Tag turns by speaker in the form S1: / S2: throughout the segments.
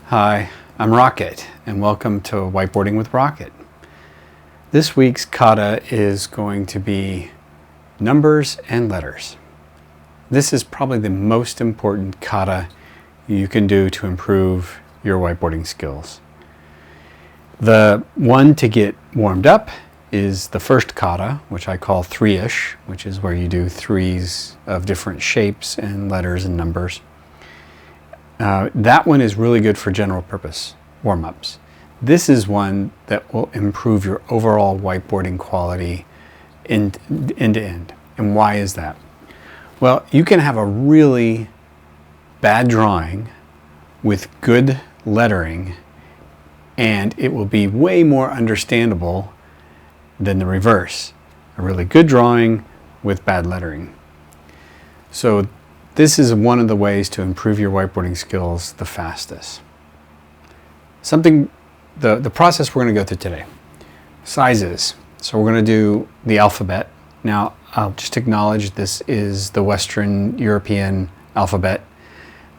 S1: Hi, I'm Rocket, and welcome to Whiteboarding with Rocket. This week's kata is going to be numbers and letters. This is probably the most important kata you can do to improve your whiteboarding skills. The one to get warmed up is the first kata, which I call three-ish, which is where you do threes of different shapes and letters and numbers. That one is really good for general purpose warm-ups. This is one that will improve your overall whiteboarding quality end to end. And why is that? Well, you can have a really bad drawing with good lettering, and it will be way more understandable than the reverse. A really good drawing with bad lettering. So this is one of the ways to improve your whiteboarding skills the fastest. The process we're going to go through today. Sizes. So we're going to do the alphabet. Now, I'll just acknowledge this is the Western European alphabet.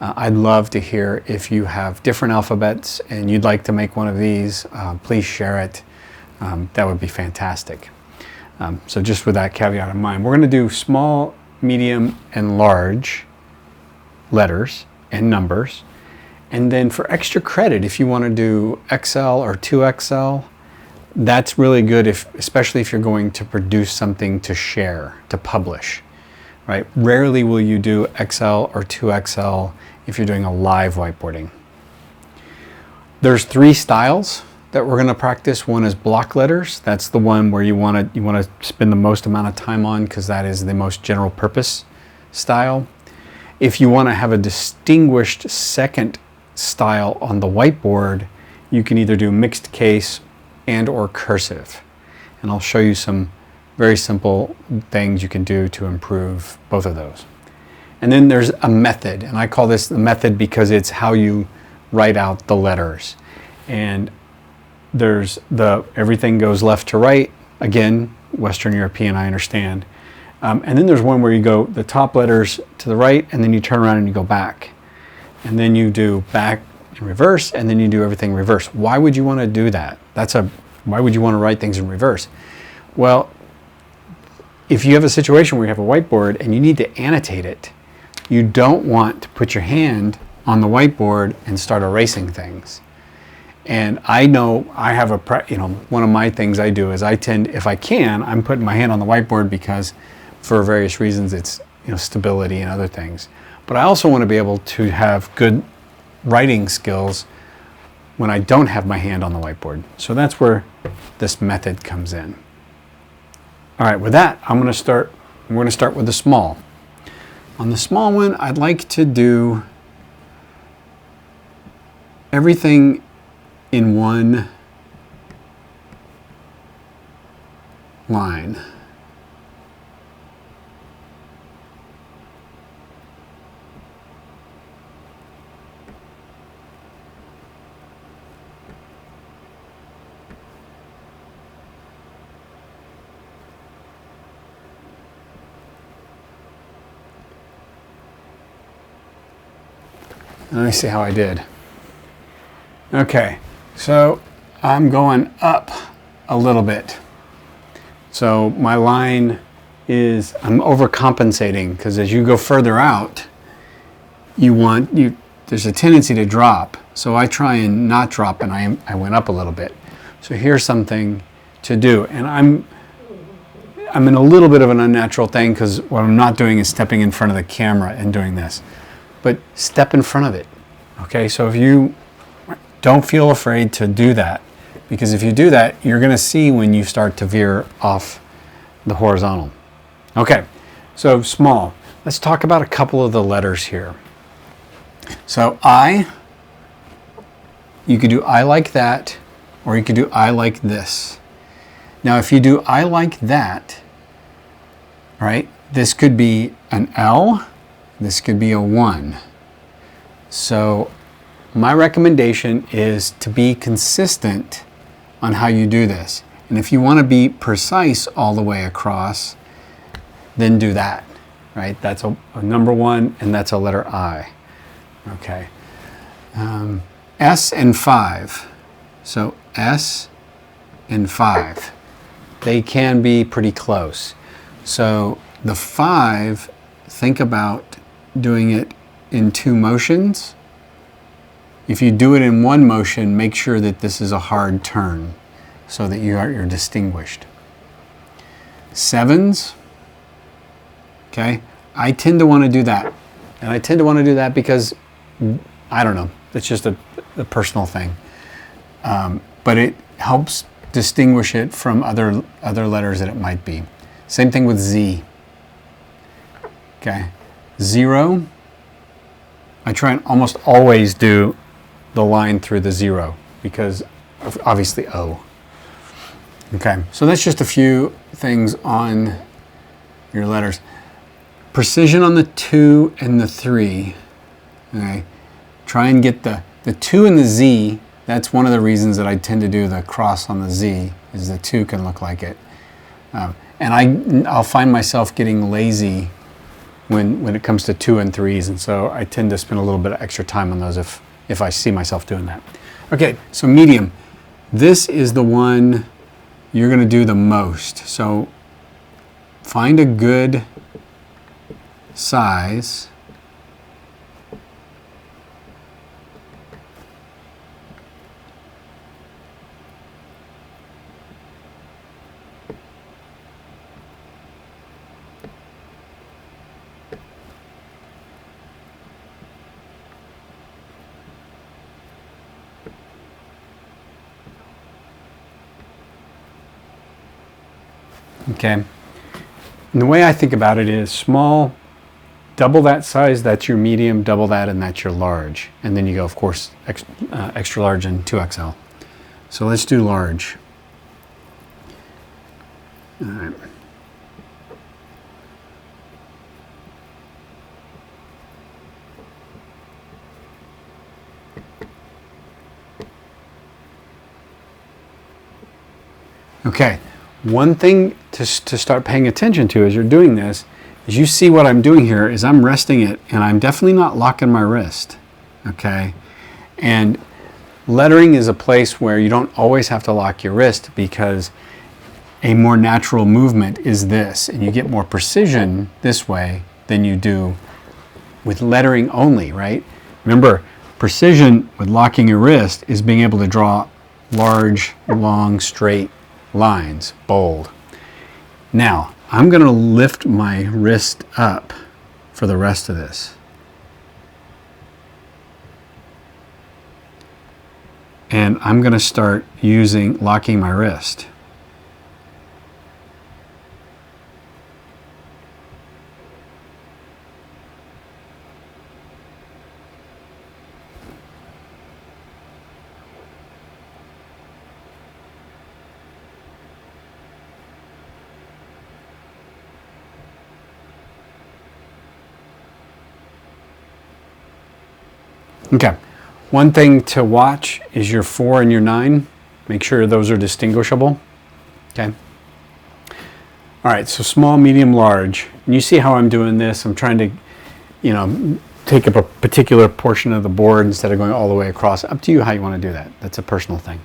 S1: I'd love to hear if you have different alphabets and you'd like to make one of these, please share it. That would be fantastic. So just with that caveat in mind, we're going to do small, medium, and large letters and numbers. And then for extra credit, if you want to do XL or 2XL, that's really good, especially if you're going to produce something to share, to publish, right? Rarely will you do XL or 2XL if you're doing a live whiteboarding. There's three styles that we're going to practice. One is block letters. That's the one where you want to spend the most amount of time on because that is the most general purpose style. If you want to have a distinguished second style on the whiteboard, you can either do mixed case and or cursive. And I'll show you some very simple things you can do to improve both of those. And then there's a method, and I call this the method because it's how you write out the letters. And there's everything goes left to right. Again, Western European, I understand. And then there's one where you go the top letters to the right, and then you turn around and you go back. And then you do back in reverse, and then you do everything reverse. Why would you want to do that? Why would you want to write things in reverse? Well, if you have a situation where you have a whiteboard and you need to annotate it, you don't want to put your hand on the whiteboard and start erasing things. And I know I have one of my things I do is if I can, I'm putting my hand on the whiteboard because for various reasons it's stability and other things. But I also want to be able to have good writing skills when I don't have my hand on the whiteboard. So that's where this method comes in. All right, with that, we're going to start with the small. On the small one, I'd like to do everything in one line. Let me see how I did. Okay, so I'm going up a little bit. So my line I'm overcompensating because as you go further out, there's a tendency to drop. So I try and not drop, and I went up a little bit. So here's something to do. And I'm in a little bit of an unnatural thing because what I'm not doing is stepping in front of the camera and doing this. But step in front of it. Okay, so if you don't feel afraid to do that, because if you do that, you're going to see when you start to veer off the horizontal. Okay, so small. Let's talk about a couple of the letters here. So you could do I like that, or you could do I like this. Now, if you do I like that, right, this could be an L, this could be a 1. So my recommendation is to be consistent on how you do this. And if you want to be precise all the way across, then do that, right? That's a number 1, and that's a letter I. Okay. S and 5. So S and 5. They can be pretty close. So the 5, think about doing it in 2 motions. If you do it in 1 motion, make sure that this is a hard turn so that you're distinguished. 7s, okay, I tend to want to do that. And I tend to want to do that because, I don't know, it's just a personal thing. But it helps distinguish it from other letters that it might be. Same thing with Z. Okay, 0, I try and almost always do the line through the 0 because of obviously O. Okay, so that's just a few things on your letters. Precision on the 2 and the 3. Okay, try and get the 2 and the Z. That's one of the reasons that I tend to do the cross on the Z, is the 2 can look like it. And I'll find myself getting lazy when it comes to 2 and 3s, and so I tend to spend a little bit of extra time on those if I see myself doing that. Okay, so medium. This is the one you're going to do the most. So find a good size. Okay, and the way I think about it is small, double that size, that's your medium, double that, and that's your large. And then you go, of course, extra large and 2XL. So let's do large. All right. Okay. One thing to start paying attention to as you're doing this is you see what I'm doing here is I'm resting it, and I'm definitely not locking my wrist, okay? And lettering is a place where you don't always have to lock your wrist because a more natural movement is this, and you get more precision this way than you do with lettering only, right? Remember, precision with locking your wrist is being able to draw large, long, straight lines, bold. Now, I'm going to lift my wrist up for the rest of this. And I'm going to start locking my wrist. Okay, one thing to watch is your 4 and your 9. Make sure those are distinguishable. Okay. All right, so small, medium, large. And you see how I'm doing this. I'm trying to, take up a particular portion of the board instead of going all the way across. Up to you how you want to do that. That's a personal thing.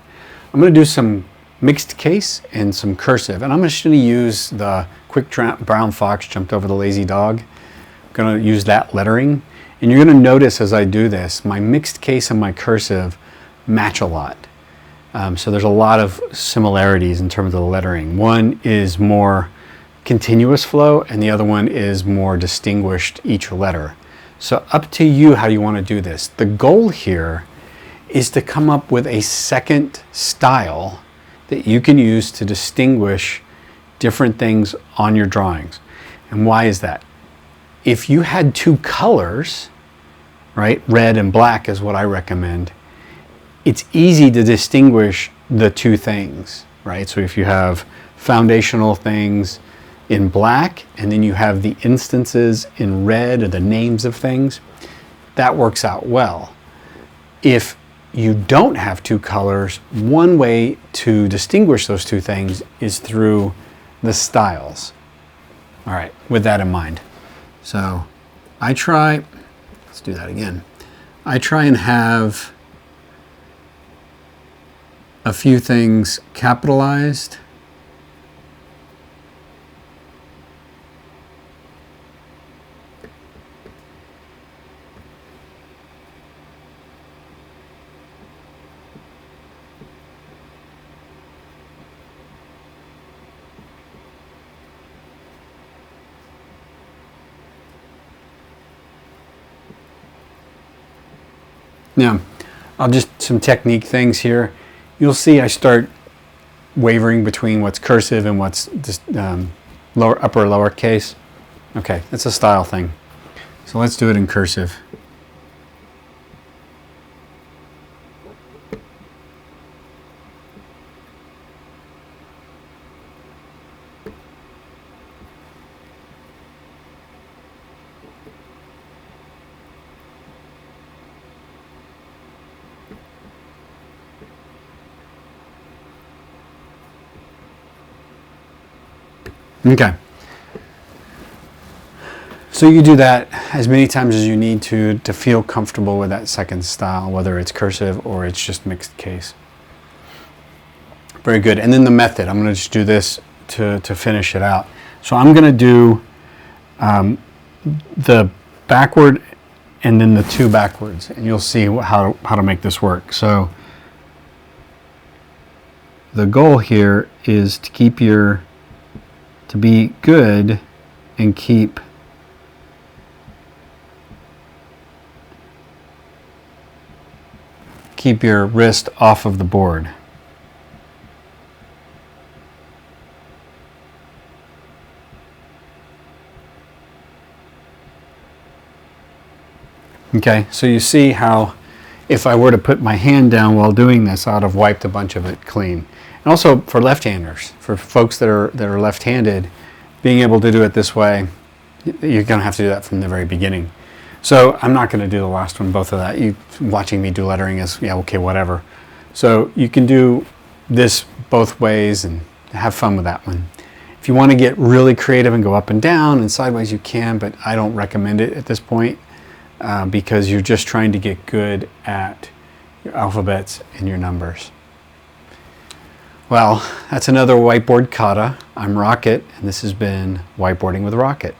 S1: I'm going to do some mixed case and some cursive. And I'm just going to use the quick brown fox jumped over the lazy dog. I'm going to use that lettering. And you're going to notice as I do this, my mixed case and my cursive match a lot. So there's a lot of similarities in terms of the lettering. One is more continuous flow, and the other one is more distinguished each letter. So up to you how you want to do this. The goal here is to come up with a second style that you can use to distinguish different things on your drawings. And why is that? If you had 2 colors, right, red and black is what I recommend, it's easy to distinguish the 2 things, right? So if you have foundational things in black and then you have the instances in red or the names of things, that works out well. If you don't have 2 colors, one way to distinguish those 2 things is through the styles. All right, with that in mind. So let's do that again. I try and have a few things capitalized. Now, I'll just some technique things here. You'll see I start wavering between what's cursive and what's just upper lowercase. Okay, that's a style thing. So let's do it in cursive. Okay. So you do that as many times as you need to feel comfortable with that second style, whether it's cursive or it's just mixed case. Very good. And then the method. I'm going to just do this to finish it out. So I'm going to do the backward and then the two backwards, and you'll see how to make this work. So the goal here is to be good and keep your wrist off of the board. Okay, so you see how if I were to put my hand down while doing this, I'd have wiped a bunch of it clean. And also for left-handers, for folks that are left-handed, being able to do it this way, you're going to have to do that from the very beginning. So I'm not going to do the last one, both of that. You watching me do lettering is, yeah, okay, whatever. So you can do this both ways and have fun with that one. If you want to get really creative and go up and down and sideways, you can, but I don't recommend it at this point because you're just trying to get good at your alphabets and your numbers. Well, that's another Whiteboard Kata. I'm Rocket, and this has been Whiteboarding with Rocket.